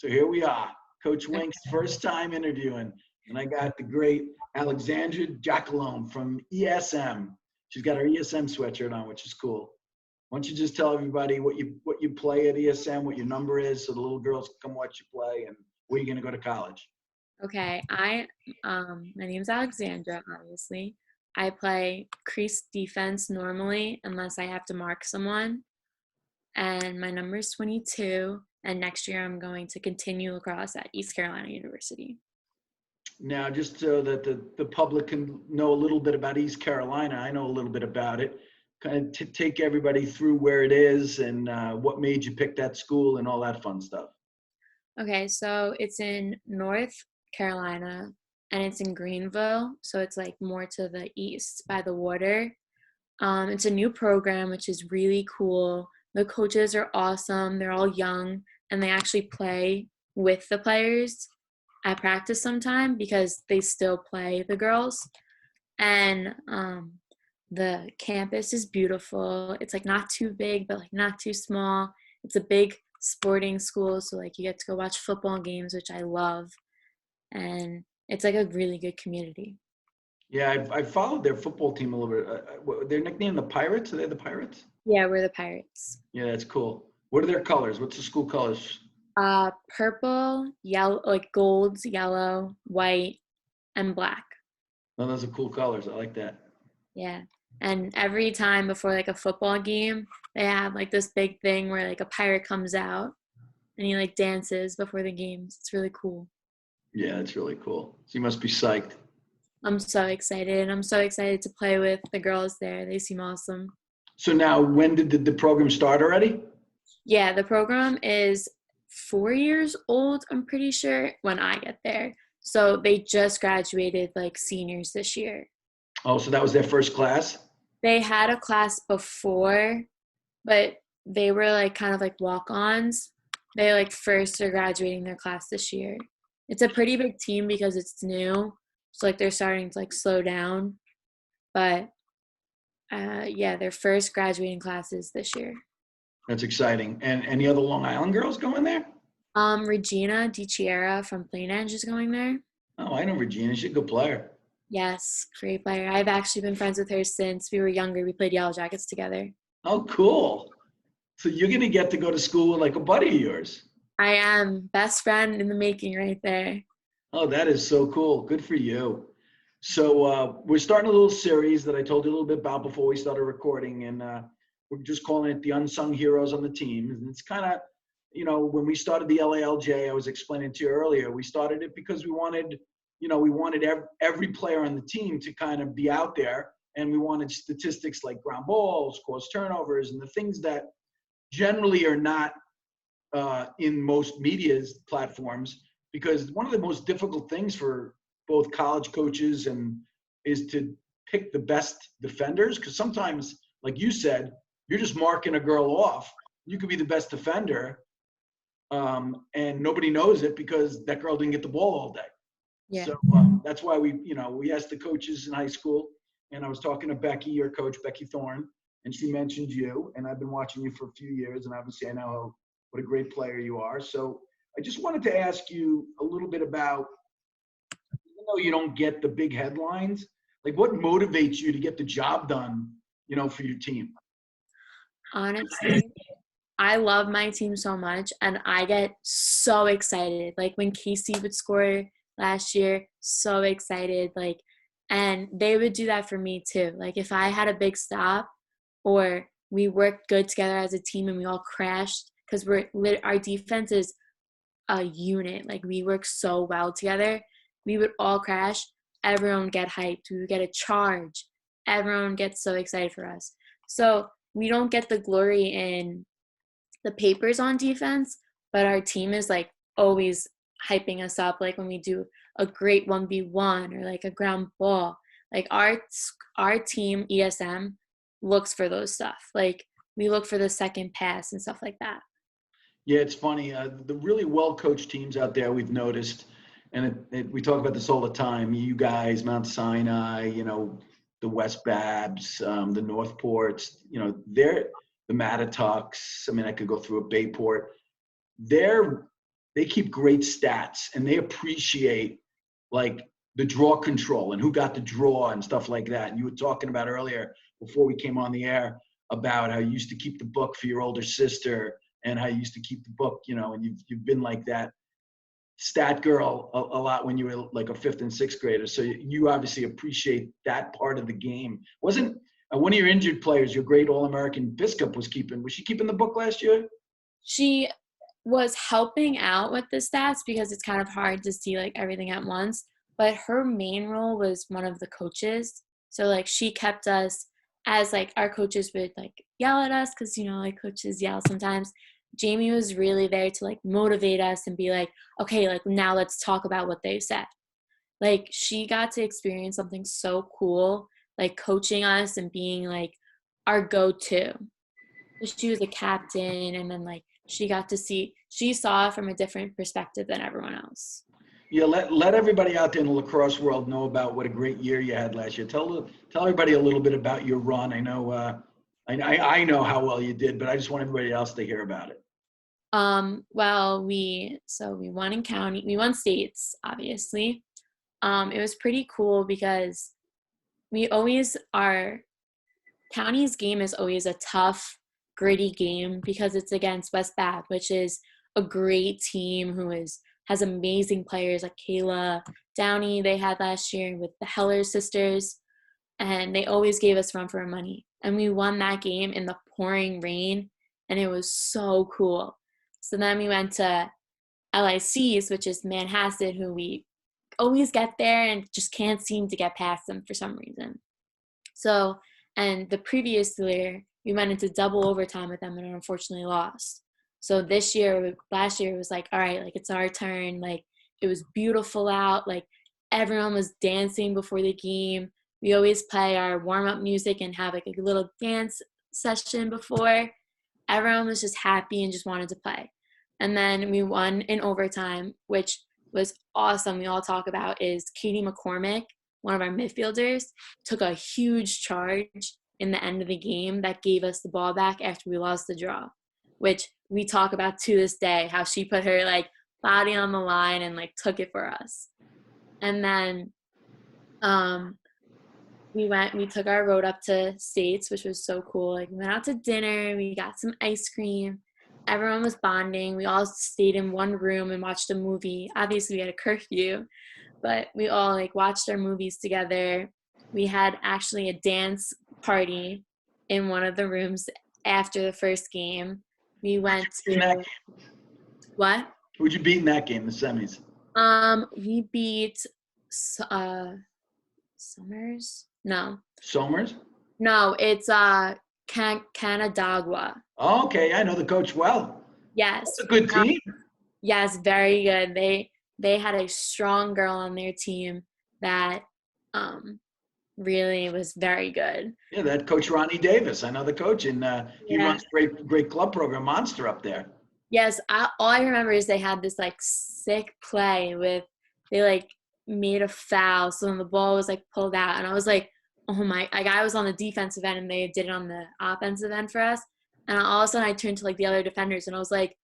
So here we are, Coach Wink's first time interviewing, and I got the great Alexandra Giacolone from ESM. She's got her ESM sweatshirt on, which is cool. Why don't you just tell everybody what you play at ESM, what your number is, so the little girls can come watch you play, and where you're going to go to college. Okay, my name's Alexandra, obviously. I play crease defense normally unless I have to mark someone. And my number is 22, and next year I'm going to continue lacrosse at East Carolina University. Now, just so that the public can know a little bit about East Carolina, I know a little bit about it. Kind of take everybody through where it is and what made you pick that school and all that fun stuff. Okay, so it's in North Carolina, and it's in Greenville, so it's like more to the east by the water. It's a new program, which is really cool. The coaches are awesome. They're all young, and they actually play with the players at practice sometime because they still play the girls. And the campus is beautiful. It's like not too big, but like not too small. It's a big sporting school, so like you get to go watch football games, which I love. And it's like a really good community. Yeah, I followed their football team a little bit. They're nicknamed the Pirates. Are they the Pirates? Yeah, we're the Pirates. Yeah, that's cool. What are their colors? What's the school colors? Purple, yellow, like golds, yellow, white, and black. Oh, those are cool colors. I like that. Yeah. And every time before like a football game, they have like this big thing where like a pirate comes out and he like dances before the games. It's really cool. Yeah, it's really cool. So you must be psyched. I'm so excited. I'm so excited to play with the girls there. They seem awesome. So now, when did the program start already? Yeah, the program is 4 years old, I'm pretty sure, when I get there. So they just graduated like seniors this year. Oh, so that was their first class? They had a class before, but they were like kind of like walk-ons. They like first are graduating their class this year. It's a pretty big team because it's new. So like they're starting to like slow down. But yeah, their first graduating classes this year. That's exciting. And any other Long Island girls going there? Regina DiChiera from Plainedge is going there. Oh, I know Regina. She's a good player. Yes, great player. I've actually been friends with her since we were younger. We played Yellow Jackets together. Oh, cool. So you're going to get to go to school with like a buddy of yours. I am. Best friend in the making right there. Oh, that is so cool. Good for you. So we're starting a little series that I told you a little bit about before we started recording, and we're just calling it the Unsung Heroes on the team. And it's kind of, you know, when we started the LILJ, I was explaining to you earlier, we started it because we wanted every player on the team to kind of be out there, and we wanted statistics like ground balls, caused turnovers, and the things that generally are not in most media's platforms, because one of the most difficult things for both college coaches and is to pick the best defenders, because sometimes, like you said, you're just marking a girl off. You could be the best defender, and nobody knows it because that girl didn't get the ball all day. Yeah. So that's why we asked the coaches in high school, and I was talking to Becky, your coach, Becky Thorne, and she mentioned you, and I've been watching you for a few years, and obviously I know what a great player you are. So I just wanted to ask you a little bit about, even though you don't get the big headlines, like what motivates you to get the job done, for your team? Honestly, I love my team so much, and I get so excited. Like when Casey would score last year, so excited. Like, and they would do that for me too. Like if I had a big stop, or we worked good together as a team and we all crashed, because our defense is a unit. Like we work so well together. We would all crash. Everyone would get hyped. We would get a charge. Everyone gets so excited for us. So we don't get the glory in the papers on defense, but our team is like always hyping us up. Like when we do a great 1v1 or like a ground ball, like our team ESM looks for those stuff. Like we look for the second pass and stuff like that. Yeah, it's funny. The really well-coached teams out there, we've noticed, and we talk about this all the time. You guys, Mount Sinai, the West Babs, the Northports, they're the Mattatucks. I mean, I could go through a Bayport. They're they keep great stats and they appreciate like the draw control and who got the draw and stuff like that. And you were talking about earlier before we came on the air about how you used to keep the book for your older sister and how you used to keep the book, you know, and you've been like that stat girl a lot when you were like a fifth and sixth grader. So you obviously appreciate that part of the game. Wasn't one of your injured players, your great All-American Biscup was she keeping the book last year? She was helping out with the stats because it's kind of hard to see like everything at once. But her main role was one of the coaches. So like she kept us, as like our coaches would like yell at us because, you know, like coaches yell sometimes. Jamie was really there to like motivate us and be like, okay, like now let's talk about what they said. Like she got to experience something so cool, like coaching us and being like our go-to. She was a captain, and then like she saw it from a different perspective than everyone else. Yeah, let everybody out there in the lacrosse world know about what a great year you had last year. Tell everybody a little bit about your run. I know I know how well you did, but I just want everybody else to hear about it. Well, we won in county, we won states, obviously. It was pretty cool because our county's game is always a tough, gritty game because it's against West Bath, which is a great team who has amazing players like Kayla Downey they had last year with the Heller sisters, and they always gave us run for our money. And we won that game in the pouring rain, and it was so cool. So then we went to LICs, which is Manhasset, who we always get there and just can't seem to get past them for some reason. So, and the previous year, we went into double overtime with them and unfortunately lost. So last year it was like, all right, like it's our turn. Like it was beautiful out. Like everyone was dancing before the game. We always play our warm-up music and have like a little dance session before. Everyone was just happy and just wanted to play. And then we won in overtime, which was awesome. We all talk about is Katie McCormick, one of our midfielders, took a huge charge in the end of the game that gave us the ball back after we lost the draw, which we talk about to this day, how she put her like body on the line and like took it for us. And then we took our road up to states, which was so cool. Like we went out to dinner, we got some ice cream, everyone was bonding. We all stayed in one room and watched a movie. Obviously we had a curfew, but we all like watched our movies together. We had actually a dance party in one of the rooms after the first game. We went to what? Who'd you beat in that game, the semis? We beat Summers? No. Somers? No, it's Canadagua. Oh, okay, I know the coach well. Yes. That's a good team. Yes, very good. They had a strong girl on their team that really was very good. Yeah, that coach Ronnie Davis. I know the coach, and he runs great club program, Monster, up there. Yes, all I remember is they had this like sick play they like made a foul, so then the ball was like pulled out, and I was like, oh my! Like I was on the defensive end, and they did it on the offensive end for us, and all of a sudden I turned to like the other defenders, and I was like,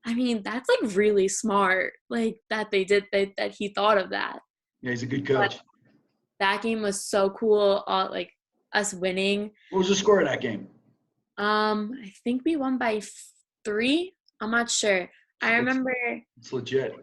I mean, that's like really smart, like that that he thought of that. Yeah, he's a good coach. But that game was so cool, like us winning. What was the score of that game? I think we won by 3. I'm not sure. I remember. It's legit.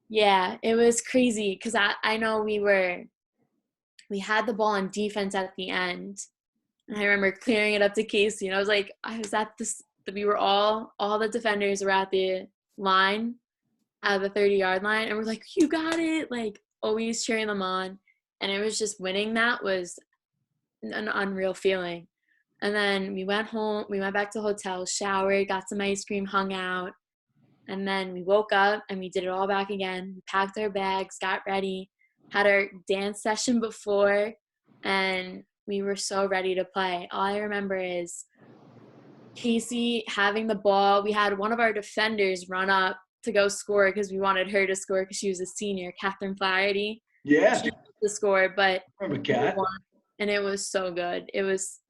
Yeah, it was crazy because I know we had the ball on defense at the end, and I remember clearing it up to Casey, and I was at this. We were all the defenders were at the line, at the 30-yard line, and we're like, you got it, like always cheering them on, and it was just winning. That was an unreal feeling. And then we went home, we went back to the hotel, showered, got some ice cream, hung out. And then we woke up and we did it all back again. We packed our bags, got ready, had our dance session before, and we were so ready to play. All I remember is Casey having the ball. We had one of our defenders run up to go score because we wanted her to score because she was a senior, Catherine Flaherty. Yeah. She had to score, but remember Cat. And it was so good. It was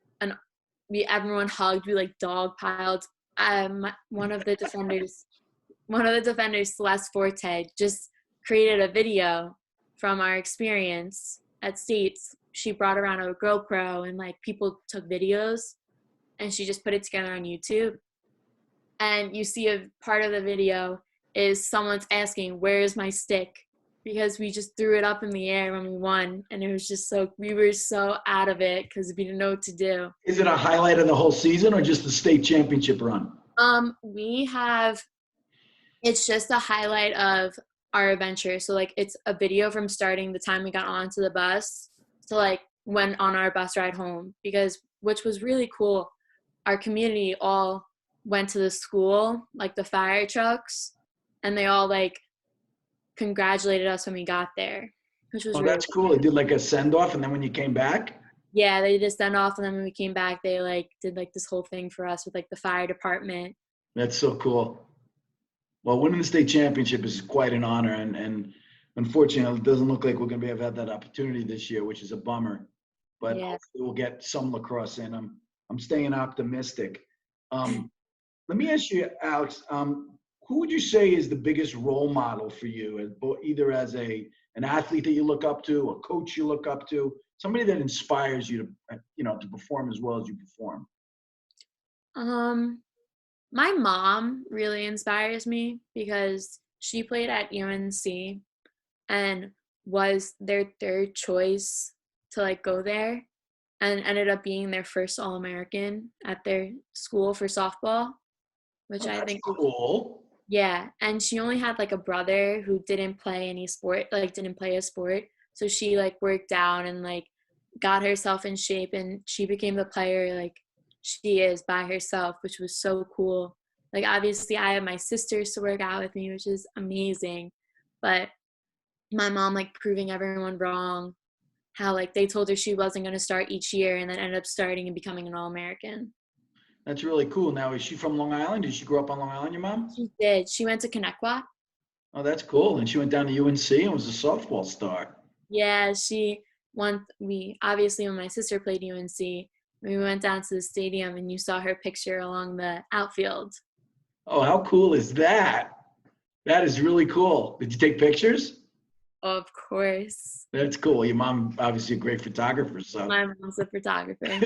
everyone hugged. We like dog piled. One of the defenders one of the defenders, Celeste Forte, just created a video from our experience at States. She brought around a GoPro and like people took videos, and she just put it together on YouTube. And you see a part of the video is someone's asking, "Where's my stick?" Because we just threw it up in the air when we won, and it was just we were so out of it because we didn't know what to do. Is it a highlight of the whole season or just the state championship run? It's just a highlight of our adventure. So like it's a video from starting the time we got onto the bus to like when on our bus ride home, because which was really cool. Our community all went to the school, like the fire trucks, and they all like congratulated us when we got there, which was Oh, really that's cool. They did like a send off, and then when you came back? Yeah, they did a send off, and then when we came back, they like did like this whole thing for us with like the fire department. That's so cool. Well, winning the state championship is quite an honor, and unfortunately, it doesn't look like we're going to be able to have that opportunity this year, which is a bummer. But Yeah. hopefully we'll get some lacrosse in. I'm staying optimistic. Let me ask you, Alex, who would you say is the biggest role model for you, either as an athlete that you look up to, a coach you look up to, somebody that inspires you to perform as well as you perform? My mom really inspires me because she played at UNC and was their third choice to like go there, and ended up being their first All-American at their school for softball, which I think is cool. Yeah, and she only had like a brother who didn't play any sport, like didn't play a sport. So she like worked out and like got herself in shape, and she became the player like she is by herself, which was so cool. Like obviously I have my sisters to work out with me, which is amazing. But my mom like proving everyone wrong, how like they told her she wasn't going to start each year and then ended up starting and becoming an All-American. That's really cool. Now, is she from Long Island? Did she grow up on Long Island, your mom? She did. She went to Connecticut. Oh, that's cool. And she went down to UNC and was a softball star. Yeah, we obviously when my sister played UNC, we went down to the stadium and you saw her picture along the outfield. Oh, how cool is that? That is really cool. Did you take pictures? Of course. That's cool. Your mom obviously a great photographer, so My mom's a photographer.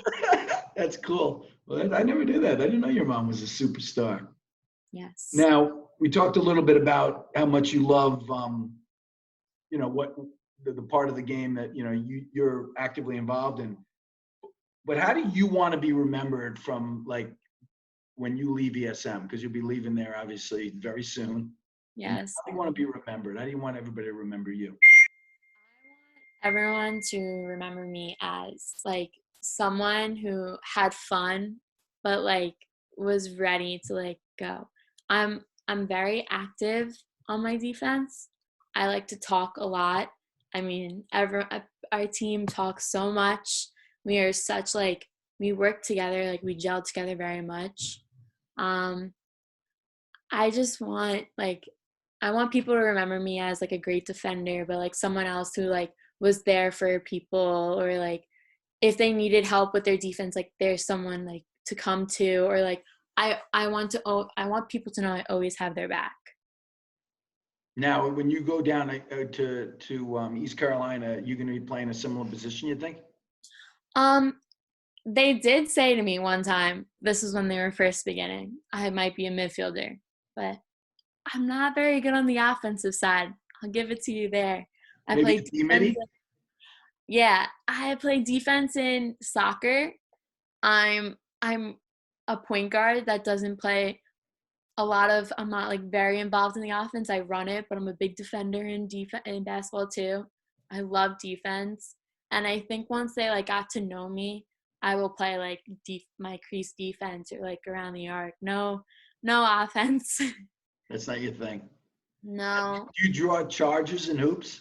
that's cool. Well, I never knew that. I didn't know your mom was a superstar. Yes. Now, we talked a little bit about how much you love, what the part of the game that you're actively involved in. But how do you want to be remembered from like when you leave ESM? Because you'll be leaving there obviously very soon. Yes. How do you want to be remembered? How do you want everybody to remember you? I want everyone to remember me as like someone who had fun, but like was ready to like go. I'm very active on my defense. I like to talk a lot. I mean, our team talks so much. We are such like we work together, like we gel together very much. I just want I want people to remember me as like a great defender, but like someone else who like was there for people, or like if they needed help with their defense, like there's someone like to come to, or like I want people to know I always have their back. Now, when you go down to East Carolina, you're going to be playing a similar position, you think? They did say to me one time, this is when they were first beginning, I might be a midfielder, but I'm not very good on the offensive side. I'll give it to you there. Maybe defense. Yeah, I play defense in soccer. I'm a point guard that doesn't play I'm not like very involved in the offense. I run it, but I'm a big defender in basketball too. I love defense. And I think once they like got to know me, I will play like my crease defense or like around the arc. No offense. That's not your thing. No. Do you draw charges and hoops?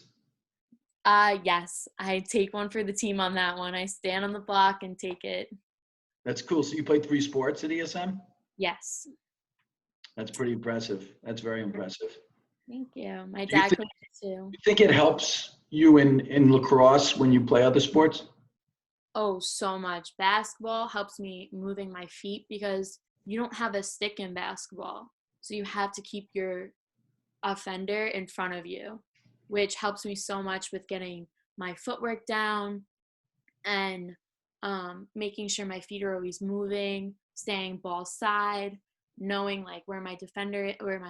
Yes. I take one for the team on that one. I stand on the block and take it. That's cool. So you played 3 sports at ESM? Yes. That's pretty impressive. That's very impressive. Thank you. My dad played it too. Do you think it helps you in lacrosse when you play other sports? Oh, so much. Basketball helps me moving my feet because you don't have a stick in basketball. So you have to keep your offender in front of you, which helps me so much with getting my footwork down and making sure my feet are always moving, staying ball side, knowing like where my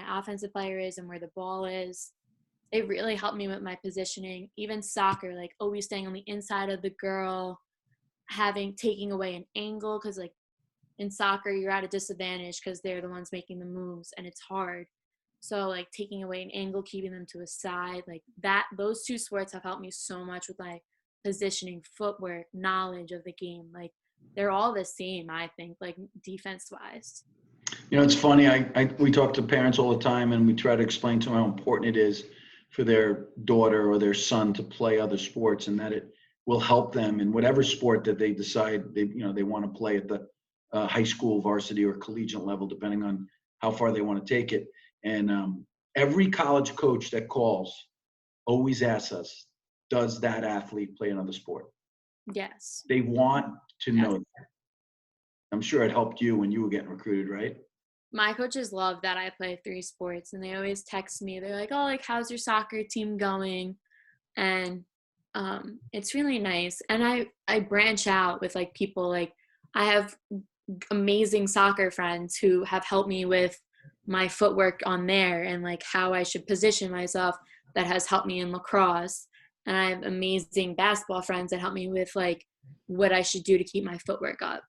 offensive player is and where the ball is. It really helped me with my positioning. Even soccer, like always staying on the inside of the girl, taking away an angle, because like in soccer you're at a disadvantage because they're the ones making the moves and it's hard. So like taking away an angle, keeping them to a side, like those two sports have helped me so much with my positioning, footwork, knowledge of the game. Like they're all the same, I think, like defense wise. It's funny. We talk to parents all the time, and we try to explain to them how important it is for their daughter or their son to play other sports, and that it will help them in whatever sport that they decide they want to play at the high school, varsity, or collegiate level, depending on how far they want to take it. And every college coach that calls always asks us, does that athlete play another sport? Yes. They want to know that. I'm sure it helped you when you were getting recruited, right? My coaches love that I play 3 sports, and they always text me. They're like, oh, like, how's your soccer team going? And it's really nice. And I branch out with like people, like I have amazing soccer friends who have helped me with my footwork on there and like how I should position myself. That has helped me in lacrosse. And I have amazing basketball friends that help me with like what I should do to keep my footwork up.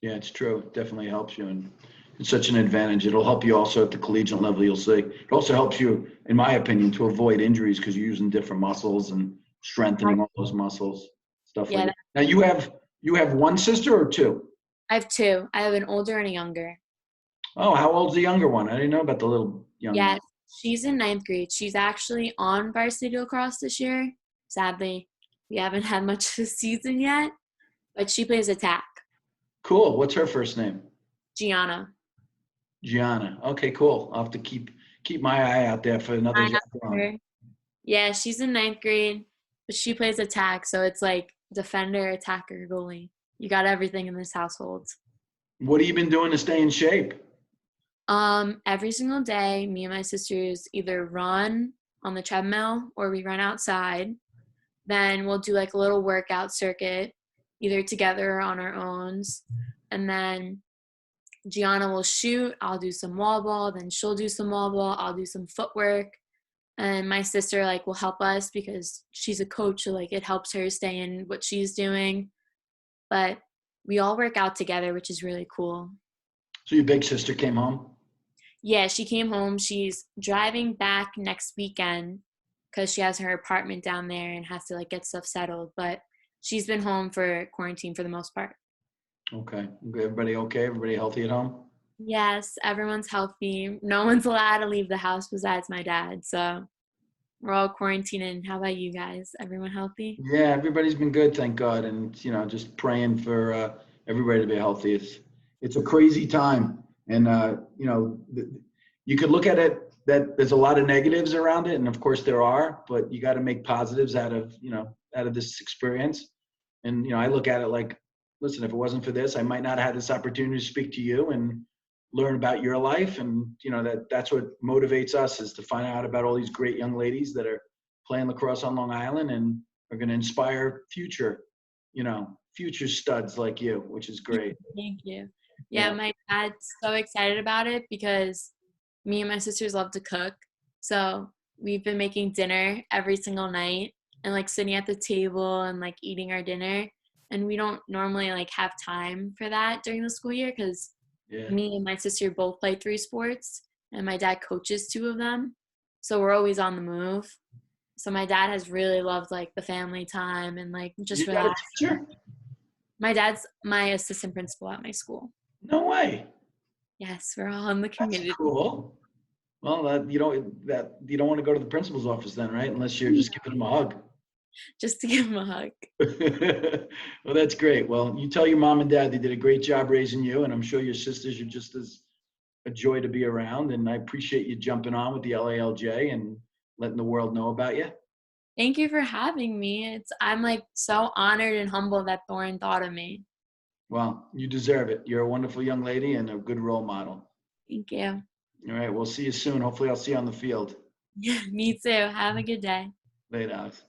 Yeah, it's true. It definitely helps you, and it's such an advantage. It'll help you also at the collegiate level. You'll see. It also helps you, in my opinion, to avoid injuries because you're using different muscles and strengthening all those muscles, stuff like that. Now you have one sister or two? I have 2. I have an older and a younger. Oh, how old's the younger one? I didn't know about the little young one. Yes, she's in 9th grade. She's actually on varsity lacrosse this year. Sadly, we haven't had much this season yet, but she plays attack. Cool. What's her first name? Gianna. Gianna. Okay, cool. I'll have to keep my eye out there for another Giacolone. Yeah, she's in 9th grade, but she plays attack, so it's like defender, attacker, goalie. You got everything in this household. What have you been doing to stay in shape? Every single day, me and my sisters either run on the treadmill or we run outside. Then we'll do like a little workout circuit, either together or on our own. And then Gianna will shoot. I'll do some wall ball. Then she'll do some wall ball. I'll do some footwork. And my sister like will help us because she's a coach. So like it helps her stay in what she's doing. But we all work out together, which is really cool. So your big sister came home? Yeah, she came home. She's driving back next weekend because she has her apartment down there and has to like get stuff settled. But she's been home for quarantine for the most part. Okay. Everybody okay? Everybody healthy at home? Yes, everyone's healthy. No one's allowed to leave the house besides my dad. So we're all quarantining. How about you guys? Everyone healthy? Yeah, everybody's been good, thank God. And, just praying for everybody to be healthy. It's a crazy time. And, you could look at it that there's a lot of negatives around it. And of course there are, but you got to make positives out of this experience. And, I look at it like, listen, if it wasn't for this, I might not have had this opportunity to speak to you and learn about your life. And, that's what motivates us, is to find out about all these great young ladies that are playing lacrosse on Long Island and are going to inspire future studs like you, which is great. Thank you. Yeah, my dad's so excited about it because me and my sisters love to cook. So we've been making dinner every single night and like sitting at the table and like eating our dinner. And we don't normally like have time for that during the school year because me and my sister both play 3 sports and my dad coaches 2 of them. So we're always on the move. So my dad has really loved like the family time and like just relax. My dad's my assistant principal at my school. No way. Yes, we're all in the community. That's cool. Well, you don't want to go to the principal's office then, right? Unless you're just giving him a hug. Just to give him a hug. Well, that's great. Well, you tell your mom and dad they did a great job raising you, and I'm sure your sisters are just as a joy to be around. And I appreciate you jumping on with the LILJ and letting the world know about you. Thank you for having me. I'm like so honored and humbled that Thorin thought of me. Well, you deserve it. You're a wonderful young lady and a good role model. Thank you. All right. We'll see you soon. Hopefully I'll see you on the field. Yeah, me too. Have a good day. Later, Alex.